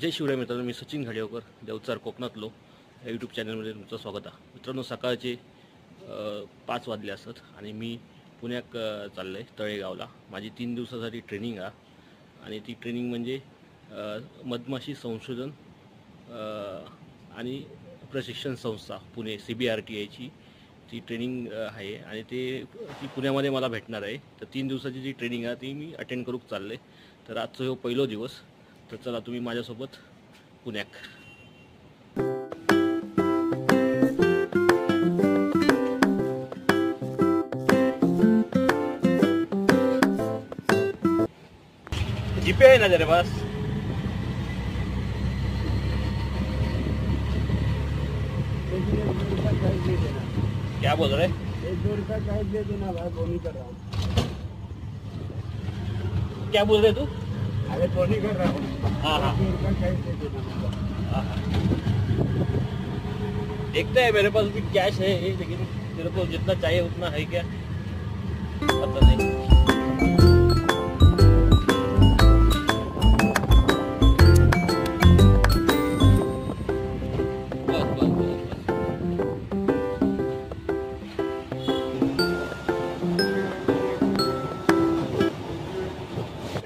जय शिवराय मित्रांनो, मी सचिन घाडियावकर देवचार कोकणातलो या यूट्यूब चॅनलमध्ये तुमचं स्वागत आहे. मित्रांनो, सकाळचे 5 वाजले असत आणि मी पुण्यात चाललो आहे तळेगावला. माझी 3 दिवसासाठी ट्रेनिंग आहे आणि ती ट्रेनिंग म्हणजे मधमाशी संशोधन आणि प्रशिक्षण संस्था पुणे CBRTIची ती ट्रेनिंग आहे आणि ती पुण्यामध्ये मला भेटणार आहे. तर 3 दिवसाची जी ट्रेनिंग आहे ती मी अटेंड करूक चाललो आहे. तर आजचा हो पहिला दिवस. तर चला तुम्ही माझ्यासोबत पुण्यात. जीपे है ना तेरे पास? क्या बोल रहे? 1-2 रुपया कैश दे देना भाई, बोनी कर रहा हूँ. क्या बोल रहे तू? अरे बोनी कर रहा हूँ. हाँ हाँ 2 रुपया कैश दे देना. हाँ. देखते हैं, मेरे पास भी कैश है लेकिन तेरे को जितना चाहिए उतना है क्या पता नहीं.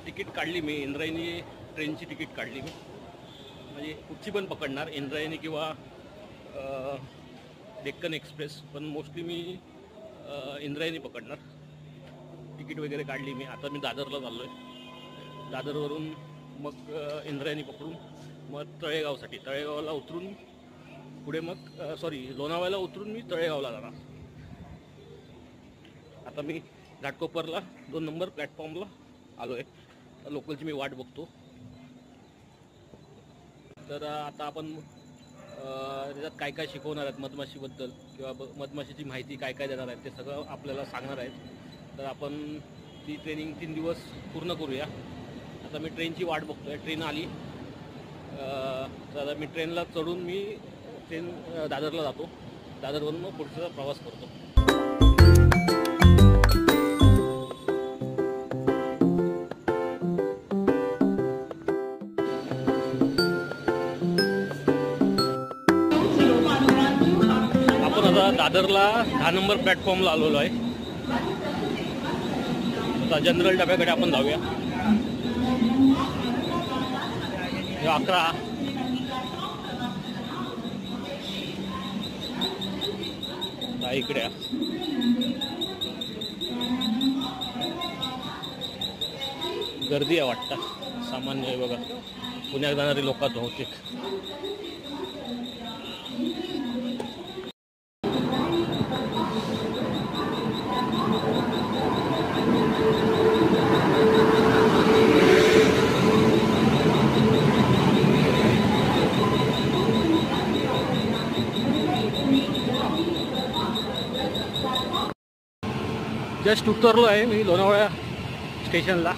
तिकीट काढली मी, इंद्रायणी ट्रेनची तिकीट काढली मी. म्हणजे कुठची पण पकडणार, इंद्रायणी किंवा डेक्कन एक्सप्रेस, पण मोस्टली मी इंद्रायणी पकडणार. तिकीट वगैरे काढली मी. आता मी दादरला चाललो आहे. दादरवरून मग इंद्रायणी पकडून मग तळेगावला उतरून पुढे मग लोणावळ्याला उतरून मी तळेगावला जाणार. आता मी घाटकोपरला 2 नंबर प्लॅटफॉर्मला आलो आहे. लोकलची मी वाट बघतो. तर आता आपण त्याच्यात काय काय शिकवणार आहेत मधमाशीबद्दल किंवा मधमाशीची माहिती काय काय देणार आहेत ते सगळं आपल्याला सांगणार आहेत. तर आपण ती ट्रेनिंग 3 दिवस पूर्ण करूया. आता मी ट्रेनची वाट बघतो आहे. ट्रेन आली तर मी ट्रेनला चढून मी दादरला जातो. दादरवरून मग पुढचा प्रवास करतो. आता दादरला 10 नंबर प्लॅटफॉर्मला आलेलो आहे. आता जनरल डब्याकडे आपण जाऊया. 11 इकडे गर्दी आहे वाटतं. सामान्य आहे बघा, पुण्यात जाणारी लोक बहुतेक. जस्ट उतरलो आहे मी लोणावळा स्टेशनला.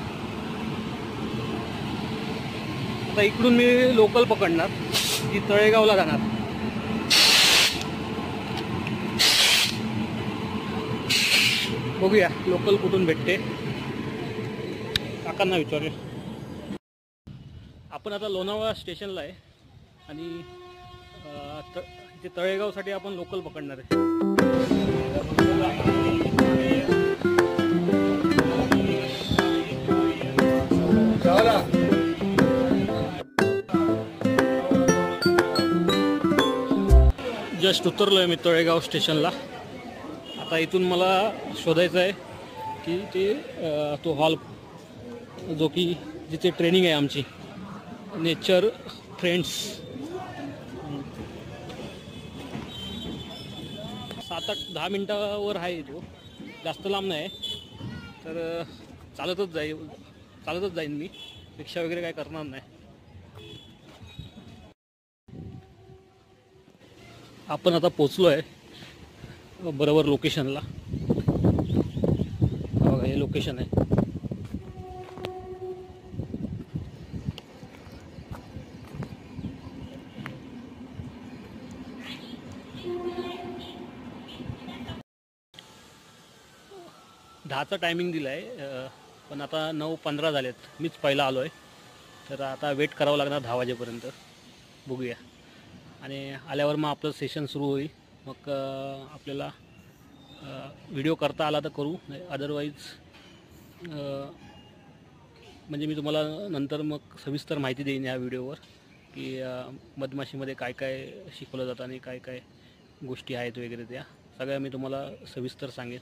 आता इकडून मी लोकल पकडणार, ती तळेगावला जाणार. बघूया लोकल कुठून भेटते. काकांना विचारूया. आपण आता लोणावळा स्टेशनला आहे आणि इथे तळेगावसाठी आपण लोकल पकडणार आहे. जस्ट उतरलो आहे मी तळेगाव स्टेशनला. आता इथून मला शोधायचं आहे की तो हॉल जो की जिथे ट्रेनिंग आहे आमची, नेचर फ्रेंड्स. 7-8-10 मिनटावर आहे तो, जास्त लांब नाही. तर चालतच जाईन मी. रिक्षा वगैरे काय करणार नाही. आपण आता पोचलो आहे बरोबर लोकेशनला. बघा हे लोकेशन आहे. दहाचा टायमिंग दिला आहे, पण आता 9:15 झालेत. मीच पहिला आलो आहे. तर आता वेट करावं लागणार 10 वाजेपर्यंत, बघूया. आणि आल्यावर मग आपलं सेशन सुरू होईल. मग आपल्याला व्हिडिओ करता आला तर करू, अदरवाईज म्हणजे मी तुम्हाला नंतर मग सविस्तर माहिती देईन या व्हिडिओवर की मधमाशीमध्ये काय काय शिकवलं जातं आणि काय काय गोष्टी आहेत वगैरे, त्या सगळ्या मी तुम्हाला सविस्तर सांगेन.